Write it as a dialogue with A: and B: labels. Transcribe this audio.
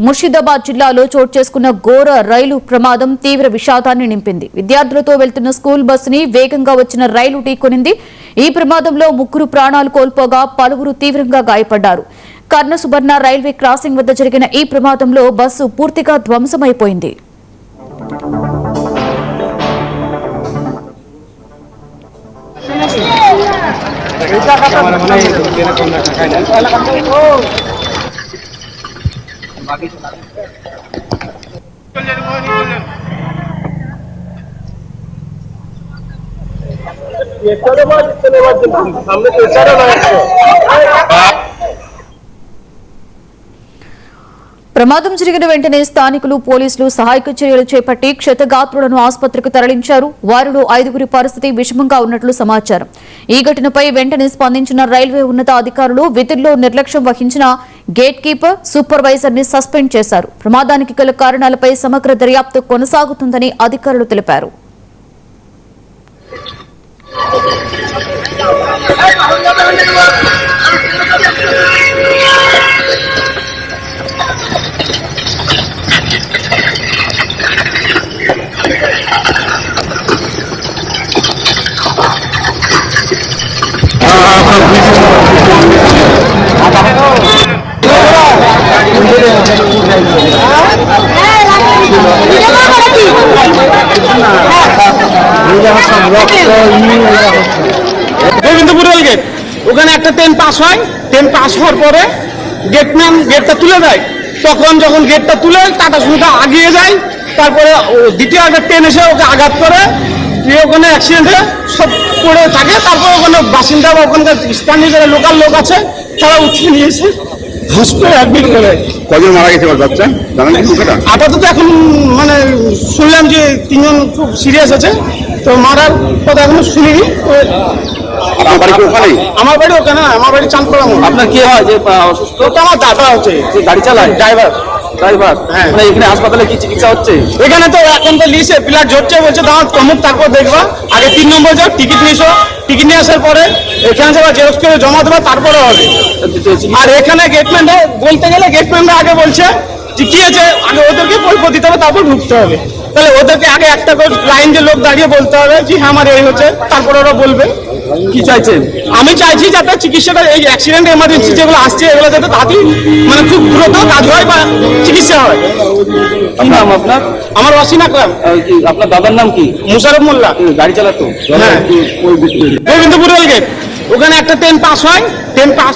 A: ముర్షిదాబాద్ జిల్లాలో చోటు చేసుకున్న ఘోర రైలు ప్రమాదం తీవ్ర విషాదాన్ని నింపింది. విద్యార్థులతో వెళ్తున్న స్కూల్ బస్సుని వేగంగా వచ్చిన రైలు ఢీకొనింది. ఈ ప్రమాదంలో 3 ప్రాణాలు కోల్పోగా పలువురు తీవ్రంగా గాయపడ్డారు. కర్ణసుబర్ణ రైల్వే క్రాసింగ్ వద్ద జరిగిన ఈ ప్రమాదంలో బస్సు పూర్తిగా ధ్వంసమైపోయింది. ప్రమాదం జరిగిన వెంటనే స్థానికులు పోలీసులు సహాయక చర్యలు చేపట్టి క్షతగాత్రులను ఆసుపత్రికి తరలించారు. వారిలో 5గురి పరిస్థితి విషమంగా ఉన్నట్లు సమాచారం. ఈ ఘటనపై వెంటనే స్పందించిన రైల్వే ఉన్నతాధికారులు విధుల్లో నిర్లక్ష్యం వహించిన గేట్ కీపర్, సూపర్వైజర్ ని సస్పెండ్ చేశారు. ప్రమాదానికి గల కారణాలపై సమగ్ర దర్యాప్తు కొనసాగుతుందని అధికారులు తెలిపారు.
B: গোবিন্দপুর রেল গেট, ওখানে একটা ট্রেন পাস হয়। ট্রেন পাস হওয়ার পরে গেটম্যান গেটটা তুলে দেয়। তখন যখন গেটটা তুলে টাটা সুমোটা আগিয়ে যায়, তারপরে দ্বিতীয় একটা ট্রেন এসে ওকে আঘাত করে, ওখানে অ্যাক্সিডেন্টে সব পড়ে থাকে। তারপর ওখানে বাসিন্দা বা ওখানকার স্থানীয় যারা লোকাল লোক আছে তারা উঠিয়ে নিয়েছে, হসপিটালে অ্যাডমিট করে।
C: কজন মারা গেছে বাচ্চা জানেন কি?
B: আপাতত এখন মানে শুনলাম যে 3 জন খুব সিরিয়াস আছে, তো মারার কথা এখনো শুনিনি।
C: আপনার বাড়ি ওখানে?
B: আমার বাড়ি ওখানে, আমার বাড়ি চাঁদপাড়া।
C: আপনার কি হয় যে অসুস্থ?
B: ওটা আমার দাদা হচ্ছে,
C: যে গাড়ি চালায়,
B: ড্রাইভার।
C: হ্যাঁ, মানে এখানে হাসপাতালে কি চিকিৎসা হচ্ছে?
B: এখানে তো এখন তো লিস্টে প্লাট ঝরছে, বলছে দাঁত কমুক তারপর দেখবা। আগে 3 নম্বর যাও, টিকিট নিয়েছো, টিকিট নিয়ে আসার পরে এখানে যাবা, জেরক্স করে জমা দেবা, তারপরে হবে। আর এখানে গেটম্যান বলতে গেলে গেটম্যানরা আগে বলছে যে কি আছে, আগে ওদেরকে পরিচয় দিতে হবে, তারপর ঢুকতে হবে। তাহলে ওদেরকে আগে একটা করে লাইন যে লোক দাঁড়িয়ে বলতে হবে যে হ্যাঁ আমার এই হচ্ছে, তারপর ওরা বলবে।
C: কি চাইছেন?
B: আমি চাইছি যাতে চিকিৎসাটা, এই অ্যাক্সিডেন্ট এমার্জেন্সি যেগুলো আসছে এগুলো যাতে তাড়াতাড়ি মানে খুব দ্রুত কাজ হয় বা চিকিৎসা হয়।
C: কি নাম আপনার?
B: আমার অসীম আকরাম।
C: আপনার দাদার নাম কি?
B: মুশারফ মোল্লা।
C: গাড়ি চালাতো?
B: হ্যাঁ, গোবিন্দপুর রেল গেট, ওখানে একটা ট্রেন পাস হয়। Train pass